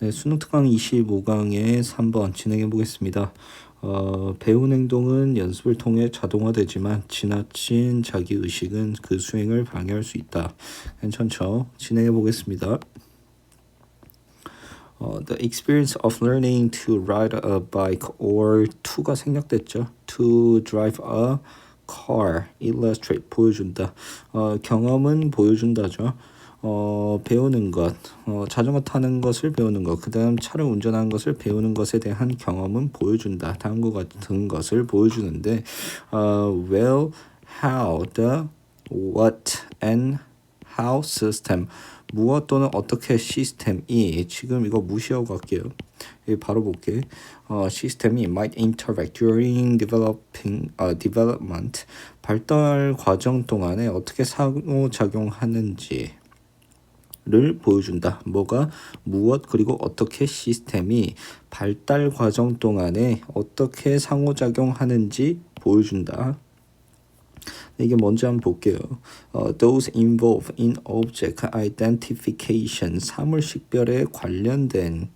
네, 수능 특강 25강의 3번 진행해 보겠습니다. 배운 행동은 연습을 통해 자동화되지만 지나친 자기 의식은 그 수행을 방해할 수 있다. 괜찮죠? 진행해 보겠습니다. The experience of learning to ride a bike or to가 생략됐죠. To drive a car, illustrate 보여준다. 경험은 보여준다죠. 배우는 것, 자전거 타는 것을 배우는 것, 그 다음 차를 운전하는 것을 배우는 것에 대한 경험은 보여준다. 다음과 같은 것을 보여주는데, well, how, the, what, and how system, 무엇 또는 어떻게 시스템이, 지금 이거 무시하고 갈게요. 바로 볼게. 시스템이 might interact during development, 발달 과정 동안에 어떻게 상호작용하는지 를 보여준다. 뭐가 무엇 그리고 어떻게 시스템이 발달 과정 동안에 어떻게 상호작용하는지 보여준다. 이게 뭔지 한번 볼게요. Those involved in object identification, 사물 식별에 관련된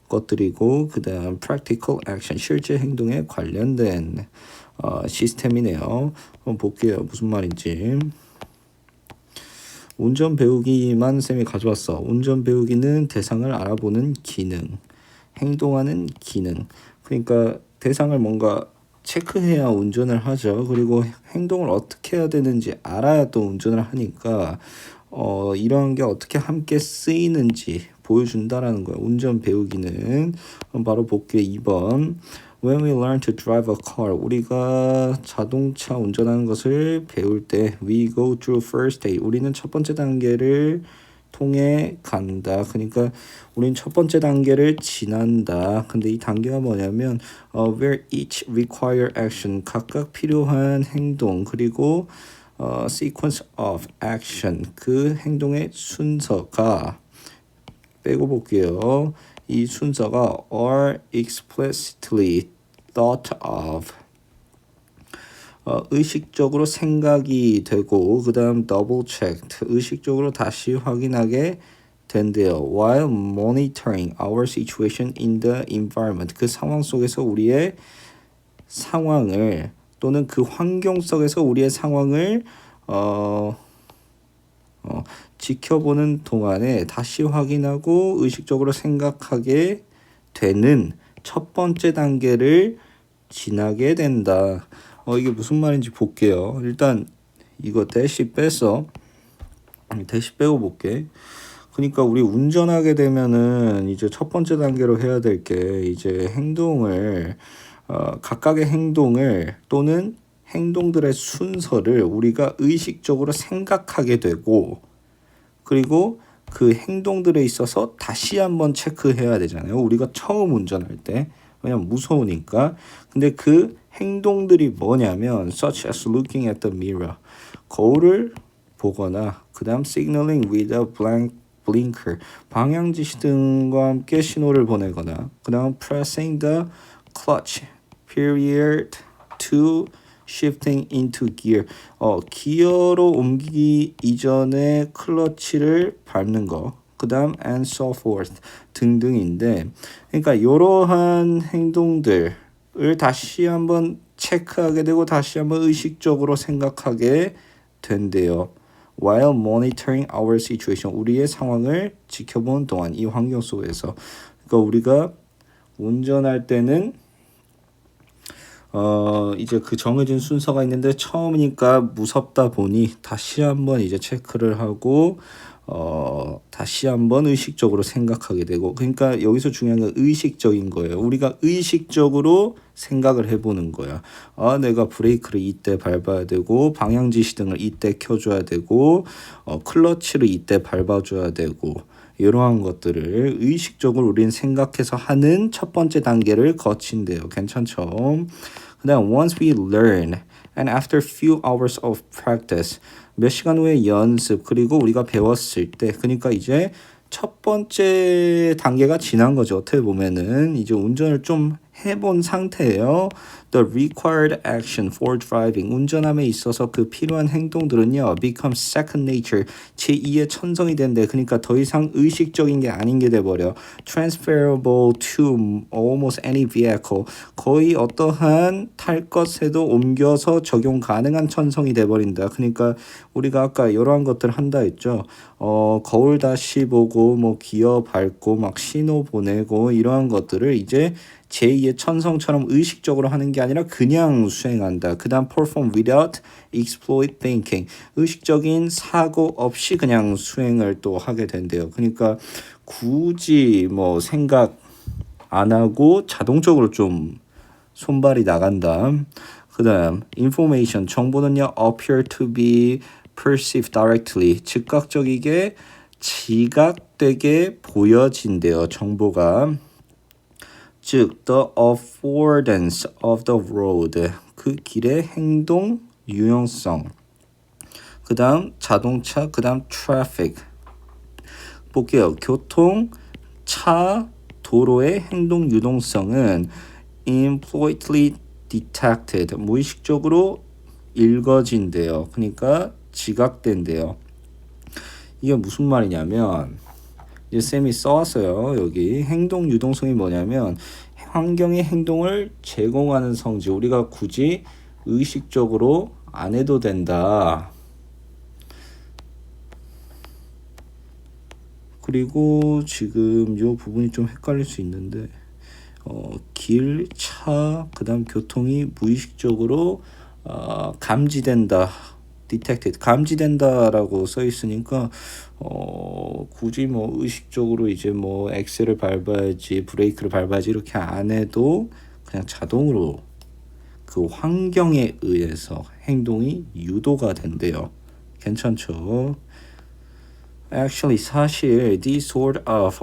것들이고, 그 다음 practical action, 실제 행동에 관련된 시스템이네요. 한번 볼게요. 무슨 말인지. 운전 배우기만 쌤이 가져왔어. 운전 배우기는 대상을 알아보는 기능, 행동하는 기능. 그러니까 대상을 뭔가 체크해야 운전을 하죠. 그리고 행동을 어떻게 해야 되는지 알아야 또 운전을 하니까 이런 게 어떻게 함께 쓰이는지 보여준다라는 거야. 운전 배우기는. 바로 볼게요. 2번. When we learn to drive a car, 우리가 자동차 운전하는 것을 배울 때 we go through first aid, 우리는 첫 번째 단계를 통해 간다. 그러니까 우리는 첫 번째 단계를 지난다. 근데 이 단계가 뭐냐면 where each require action, 각각 필요한 행동, 그리고 sequence of action, 그 행동의 순서가 빼고 볼게요. 이 순서가 are explicitly thought of, 의식적으로 생각이 되고, 그 다음 double checked, 의식적으로 다시 확인하게 된대요. While monitoring our situation in the environment, 그 상황 속에서 우리의 상황을, 또는 그 환경 속에서 우리의 상황을 지켜보는 동안에 다시 확인하고 의식적으로 생각하게 되는 첫 번째 단계를 지나게 된다. 이게 무슨 말인지 볼게요. 일단 이거 대시 빼서 대시 빼고 볼게. 그러니까 우리 운전하게 되면은 이제 첫 번째 단계로 해야 될 게 이제 행동을 각각의 행동을 또는 행동들의 순서를 우리가 의식적으로 생각하게 되고, 그리고 그 행동들에 있어서 다시 한번 체크해야 되잖아요. 우리가 처음 운전할 때. 왜냐면 무서우니까. 근데 그 행동들이 뭐냐면 such as looking at the mirror, 거울을 보거나, 그 다음 signaling with a blinker, 방향지시 등과 함께 신호를 보내거나, 그 다음 pressing the clutch period to shifting into gear, 기어로 옮기기 이전에 클러치를 밟는 거, 그 다음 and so forth 등등인데, 그러니까 이러한 행동들을 다시 한번 체크하게 되고 다시 한번 의식적으로 생각하게 된대요. While monitoring our situation, 우리의 상황을 지켜보는 동안, 이 환경 속에서. 그러니까 우리가 운전할 때는 이제 그 정해진 순서가 있는데 처음이니까 무섭다 보니 다시 한번 이제 체크를 하고 다시 한번 의식적으로 생각하게 되고, 그러니까 여기서 중요한 건 의식적인 거예요. 우리가 의식적으로 생각을 해보는 거야. 내가 브레이크를 이때 밟아야 되고, 방향지시등을 이때 켜줘야 되고, 클러치를 이때 밟아줘야 되고, 이러한 것들을 의식적으로 우리는 생각해서 하는 첫 번째 단계를 거친대요. 괜찮죠? 그 다음 once we learn and after few hours of practice, 몇 시간 후에 연습, 그리고 우리가 배웠을 때, 그러니까 이제 첫 번째 단계가 지난 거죠. 어떻게 보면은 이제 운전을 좀 해본 상태예요. The required action for driving, 운전함에 있어서 그 필요한 행동들은요, becomes second nature, 제2의 천성이 된대. 그러니까 더 이상 의식적인 게 아닌 게 돼버려. Transferable to almost any vehicle, 거의 어떠한 탈 것에도 옮겨서 적용 가능한 천성이 돼버린다. 그러니까 우리가 아까 이러한 것들 한다 했죠. 거울 다시 보고 뭐 기어 밟고 막 신호 보내고 이러한 것들을 이제 제2의 천성처럼 의식적으로 하는 게 아니라 그냥 수행한다. 그 다음 perform without exploit thinking, 의식적인 사고 없이 그냥 수행을 또 하게 된대요. 그러니까 굳이 뭐 생각 안 하고 자동적으로 좀 손발이 나간다. 그 다음 information, 정보는요 appear to be perceived directly, 즉각적이게 지각되게 보여진대요. 정보가. 즉 the affordance of the road, 그 길의 행동 유용성. 그 다음 자동차, 그 다음 traffic. 볼게요. 교통, 차, 도로의 행동 유동성은 implicitly detected, 무의식적으로 읽어진대요. 그러니까 지각된대요. 이게 무슨 말이냐면 이제 쌤이 써왔어요. 여기 행동 유동성이 뭐냐면 환경의 행동을 제공하는 성질, 우리가 굳이 의식적으로 안 해도 된다. 그리고 지금 이 부분이 좀 헷갈릴 수 있는데 길, 차, 그 다음 교통이 무의식적으로 감지된다. detected, 감지된다라고 써 있으니까 굳이 뭐 의식적으로 이제 뭐 엑셀을 밟아야지 브레이크를 밟아야지 이렇게 안 해도 그냥 자동으로 그 환경에 의해서 행동이 유도가 된대요. 괜찮죠? Actually 사실 this sort of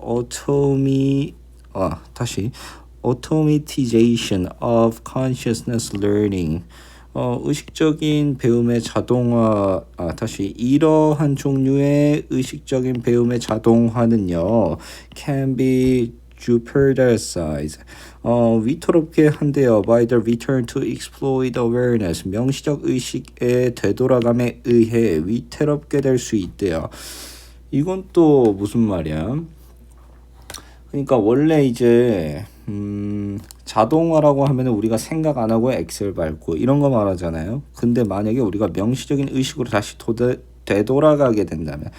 automatization of consciousness learning, 의식적인 배움의 자동화, 이러한 종류의 의식적인 배움의 자동화는요, can be jeopardized, 위태롭게 한대요. by the return to exploit awareness, 명시적 의식의 되돌아감에 의해 위태롭게 될 수 있대요. 이건 또 무슨 말이야? 그러니까 원래 이제 자동화라고 하면은 우리가 생각 안 하고 엑셀 밟고 이런 거 말하잖아요. 근데 만약에 우리가 명시적인 의식으로 다시 되돌아가게 된다면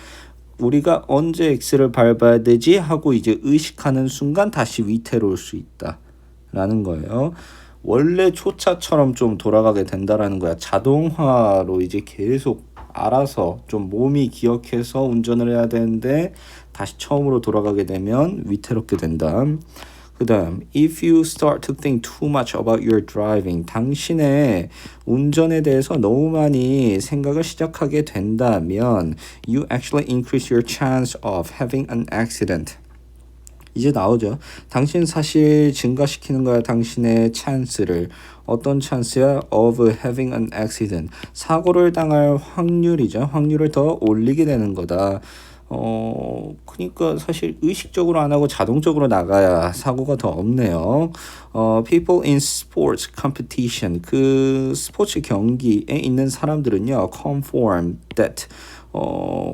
우리가 언제 엑셀을 밟아야 되지 하고 이제 의식하는 순간 다시 위태로울 수 있다라는 거예요. 원래 초차처럼 좀 돌아가게 된다라는 거야. 자동화로 이제 계속 알아서 좀 몸이 기억해서 운전을 해야 되는데 다시 처음으로 돌아가게 되면 위태롭게 된다. 그 다음 if you start to think too much about your driving, 당신의 운전에 대해서 너무 많이 생각을 시작하게 된다면 you actually increase your chance of having an accident. 이제 나오죠. 당신 사실 증가시키는 거야. 당신의 찬스를. 어떤 찬스야? of having an accident. 사고를 당할 확률이죠. 확률을 더 올리게 되는 거다. 그러니까 사실 의식적으로 안 하고 자동적으로 나가야 사고가 더 없네요. People in sports competition, 그 스포츠 경기에 있는 사람들은요, conform that,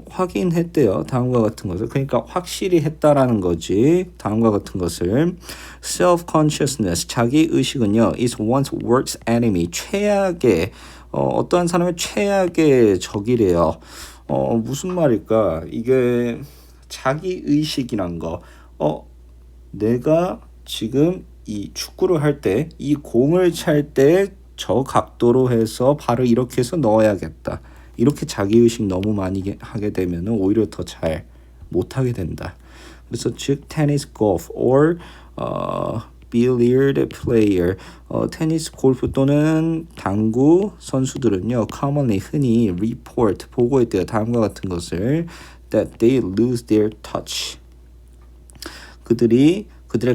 확인했대요. 다음과 같은 것을. 그러니까 확실히 했다라는 거지. 다음과 같은 것을. Self-consciousness, 자기의식은요, is one's worst enemy. 최악의, 어떠한 사람의 최악의 적이래요. 무슨 말일까? 이게 자기의식이란 거. 내가 지금 이 축구를 할 때, 이 공을 찰 때 저 각도로 해서 발을 이렇게 해서 넣어야겠다. 이렇게 자기의식 너무 많이 하게 되면 오히려 더 잘 못하게 된다. 그래서 즉 테니스, 골프, or billiard player, 테니스, 골프 또는 당구 선수들은요, commonly 흔히 report 보고했대요. 다음과 같은 것을 that they lose their touch. 그들의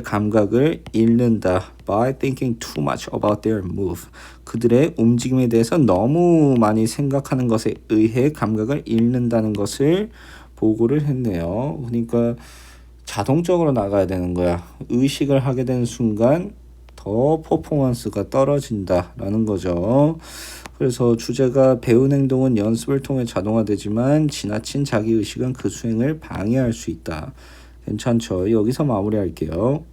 감각을 잃는다. by thinking too much about their move. 그들의 움직임에 대해서 너무 많이 생각하는 것에 의해 감각을 잃는다는 것을 보고를 했네요. 그러니까 자동적으로 나가야 되는 거야. 의식을 하게 되는 순간 더 퍼포먼스가 떨어진다라는 거죠. 그래서 주제가 배운 행동은 연습을 통해 자동화되지만 지나친 자기의식은 그 수행을 방해할 수 있다. 괜찮죠? 여기서 마무리할게요.